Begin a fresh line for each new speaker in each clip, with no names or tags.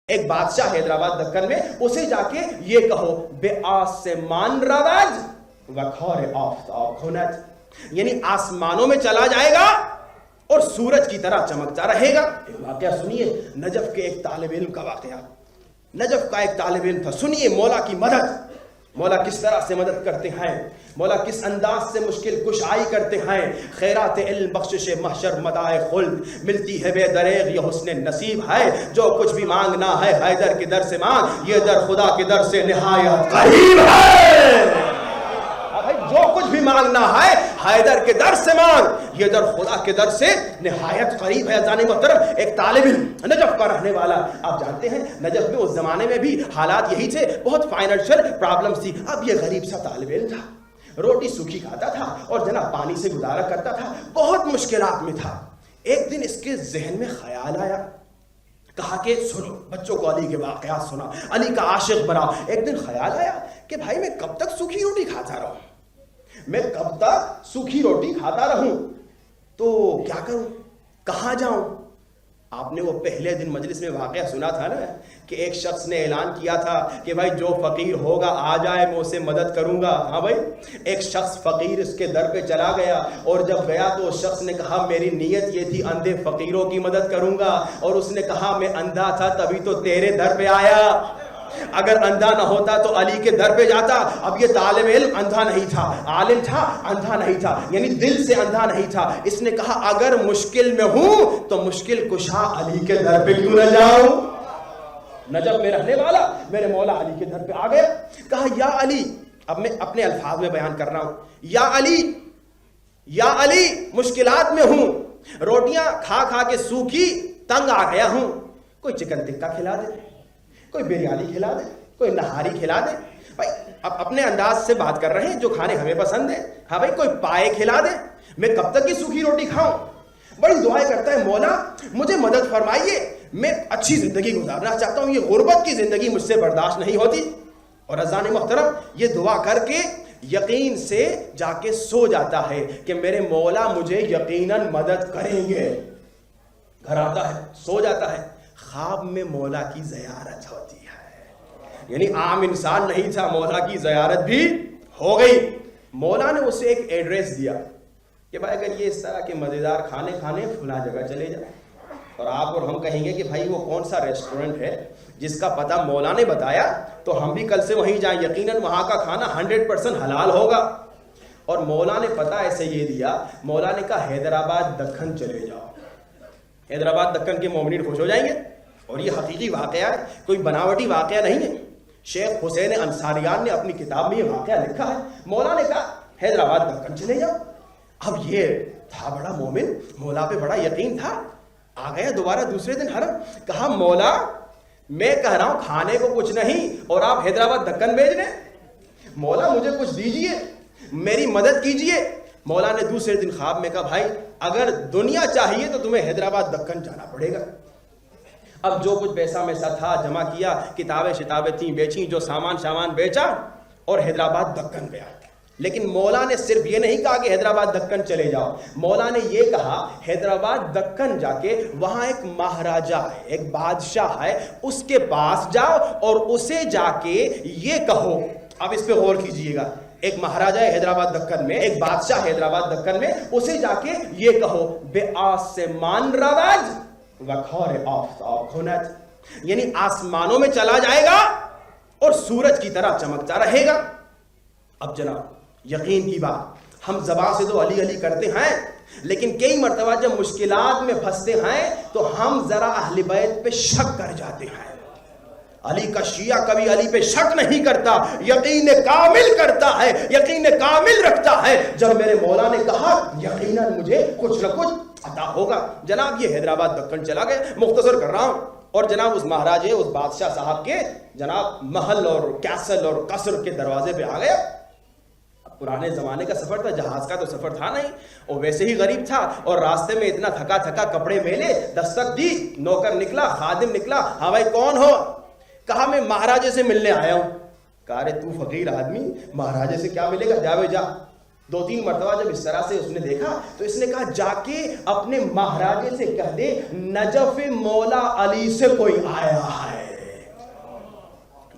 ایک بادشاہ حیدرآباد دکن میں، اسے جا کے یہ کہو بے آسمان رواج وخور آفتاب کھنت، یعنی آسمانوں میں چلا جائے گا اور سورج کی طرح چمکتا رہے گا۔ ایک واقعہ سنیے، نجف کے ایک طالب علم کا واقعہ۔ نجف کا ایک طالب علم تھا، سنیے مولا کی مدد، مولا کس طرح سے مدد کرتے ہیں، مولا کس انداز سے مشکل کشائی کرتے ہیں۔ خیرات علم بخشش محشر مدائے خلد، ملتی ہے بے دریغ یہ حسن نصیب ہے، جو کچھ بھی مانگنا ہے حیدر کے در سے مانگ، یہ در خدا کے در سے نہایت قریب ہے۔ جو کچھ بھی مانگنا ہے حیدر کے در سے مانگ، یہ در خدا کے در سے نہایت قریب ہے۔ عزیزان محترم، ایک طالب علم نجف کا رہنے والا، آپ جانتے ہیں نجف میں اس زمانے میں بھی حالات یہی تھے، بہت فائنینشل پرابلمز تھی۔ اب یہ غریب سا طالب علم تھا، روٹی سوکھی کھاتا تھا اور جناب پانی سے گزارا کرتا تھا، بہت مشکلات میں تھا۔ ایک دن اس کے ذہن میں خیال آیا، کہا کہ سنو، بچوں کو علی کے واقعات سنا، علی کا عاشق بنا۔ ایک دن خیال آیا کہ بھائی میں کب تک سوکھی روٹی کھاتا رہوں، میں کب تک سوکھی روٹی کھاتا رہوں، تو کیا کروں، کہاں جاؤں؟ آپ نے وہ پہلے دن مجلس میں واقعہ سنا تھا نا کہ ایک شخص نے اعلان کیا تھا کہ بھائی جو فقیر ہوگا آ جائے، میں اسے مدد کروں گا۔ ہاں بھائی، ایک شخص فقیر اس کے در پہ چلا گیا، اور جب گیا تو اس شخص نے کہا میری نیت یہ تھی اندھے فقیروں کی مدد کروں گا، اور اس نے کہا میں اندھا تھا تبھی تو تیرے در پہ آیا، اگر اندھا نہ ہوتا تو علی کے در پہ جاتا۔ اب یہ طالب علم اندھا نہیں تھا، عالم تھا، اندھا نہیں تھا، یعنی دل سے اندھا نہیں تھا۔ اس نے کہا اگر مشکل میں ہوں تو مشکل کشا علی کے در پہ کیوں نہ جاؤں۔ نجف میں رہنے والا میرے مولا علی کے در پہ آ گیا، کہا یا علی، اب میں اپنے الفاظ میں بیان کر رہا ہوں، یا علی، یا علی مشکلات میں ہوں، روٹیاں کھا کھا کے سوکھی تنگ آ گیا ہوں، کوئی چکن ٹکا کھلا دے، کوئی بریانی کھلا دے، کوئی نہاری کھلا دے۔ بھائی اب اپنے انداز سے بات کر رہے ہیں جو کھانے ہمیں پسند ہے۔ ہاں بھائی کوئی پائے کھلا دے، میں کب تک یہ سوکھی روٹی کھاؤں۔ بڑی دعائیں کرتا ہے، مولا مجھے مدد فرمائیے، میں اچھی زندگی گزارنا چاہتا ہوں، یہ غربت کی زندگی مجھ سے برداشت نہیں ہوتی۔ اور عزیزان محترم، یہ دعا کر کے یقین سے جا کے سو جاتا ہے کہ میرے مولا مجھے یقیناً مدد کریں گے۔ گھر آتا ہے، سو جاتا ہے، خواب میں مولا کی زیارت ہوتی ہے، یعنی عام انسان نہیں تھا، مولا کی زیارت بھی ہو گئی۔ مولا نے اسے ایک ایڈریس دیا کہ بھائی اگر یہ اس طرح کے مزیدار کھانے کھانے فلاں جگہ چلے جائیں، اور آپ اور ہم کہیں گے کہ بھائی وہ کون سا ریسٹورنٹ ہے جس کا پتہ مولا نے بتایا، تو ہم بھی کل سے وہیں جائیں، یقیناً وہاں کا کھانا 100% حلال ہوگا۔ اور مولا نے پتہ ایسے یہ دیا، مولا نے کہا حیدرآباد دکن چلے جاؤ، حیدرآباد دکن کے مومنین خوش ہو جائیں گے۔ اور یہ حقیقی واقعہ ہے، کوئی بناوٹی واقعہ نہیں ہے۔ شیخ حسین انصاریان نے اپنی کتاب میں یہ واقعہ لکھا ہے۔ مولا نے کہا حیدرآباد دکن چلے جاؤ۔ اب یہ تھا بڑا مومن، مولا پہ بڑا یقین تھا، آ گیا دوبارہ دوسرے دن حرم، کہا مولا میں کہہ رہا ہوں کھانے کو کچھ نہیں اور آپ حیدرآباد دکن بھیج رہے ہیں، مولا مجھے کچھ دیجئے، میری مدد کیجئے۔ مولا نے دوسرے دن خواب میں کہا بھائی اگر دنیا چاہیے تو تمہیں حیدرآباد دکن جانا پڑے گا۔ اب جو کچھ پیسہ میسا تھا جمع کیا، کتابیں شتابیں تھیں بیچیں، جو سامان بیچا اور حیدرآباد دکن گیا۔ لیکن مولا نے صرف یہ نہیں کہا کہ حیدرآباد دکن چلے جاؤ، مولا نے یہ کہا حیدرآباد دکن جا کے وہاں ایک مہاراجا ہے، ایک بادشاہ ہے، اس کے پاس جاؤ اور اسے جا کے یہ کہو، اب اس پہ غور کیجئے گا، ایک مہاراجا ہے حیدرآباد دکن میں، ایک بادشاہ حیدرآباد دکن میں، اسے جا کے یہ کہو بے آسمان رواج وخور آفتاب کھنت، یعنی آسمانوں میں چلا جائے گا اور سورج کی طرح چمکتا رہے گا۔ اب جناب یقین کی بات، ہم زبان سے تو علی علی کرتے ہیں، لیکن کئی مرتبہ جب مشکلات میں پھنستے ہیں تو ہم ذرا اہل بیت پہ شک کر جاتے ہیں۔ علی کا شیعہ کبھی علی پہ شک نہیں کرتا، یقین کامل کرتا ہے، یقین کامل رکھتا ہے۔ جب میرے مولا نے کہا یقیناً مجھے کچھ نہ کچھ عطا ہوگا۔ جناب یہ حیدرآباد دکن چلا گیا، مختصر کر رہا ہوں، اور جناب اس مہاراجے اس بادشاہ صاحب کے جناب محل اور کیسل اور قصر کے دروازے پہ آ گیا۔ پرانے زمانے کا سفر تھا، جہاز کا تو سفر تھا نہیں، اور ویسے ہی غریب تھا، اور راستے میں اتنا تھکا تھکا کپڑے میلے، دستک دی، نوکر نکلا، خادم نکلا، ہاں بھائی کون ہو؟ کہا میں مہاراجے سے ملنے آیا ہوں۔ کہا رے تو فقیر آدمی مہاراجے سے کیا ملے گا، جا بھائی جا۔ 2-3 مرتبہ جب اس طرح سے اس نے دیکھا تو اس نے کہا جا کے اپنے مہاراجے سے کہہ دے نجف مولا علی سے کوئی آیا ہے۔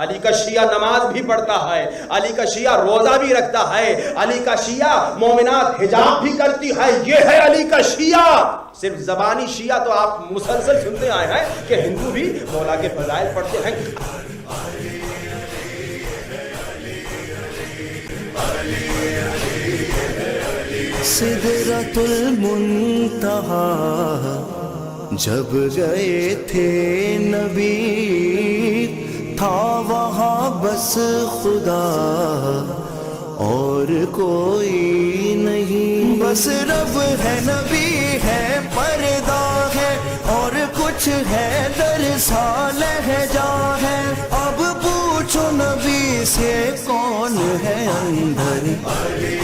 علی کا شیعہ نماز بھی پڑھتا ہے، علی کا شیعہ روزہ بھی رکھتا ہے، علی کا شیعہ مومنات حجاب بھی کرتی ہے، یہ ہے علی کا شیعہ۔ صرف زبانی شیعہ تو آپ مسلسل سنتے آئے ہیں کہ ہندو بھی مولا کے فضائل پڑھتے ہیں۔
سدرۃ المنتہا جب گئے تھے نبی، تھا وہاں بس خدا اور کوئی نہیں، بس رب ہے، نبی ہے، پردہ ہے، اور کچھ ہے درسا لہجہ ہے۔ اب پوچھو نبی سے کون ہے اندر؟ علی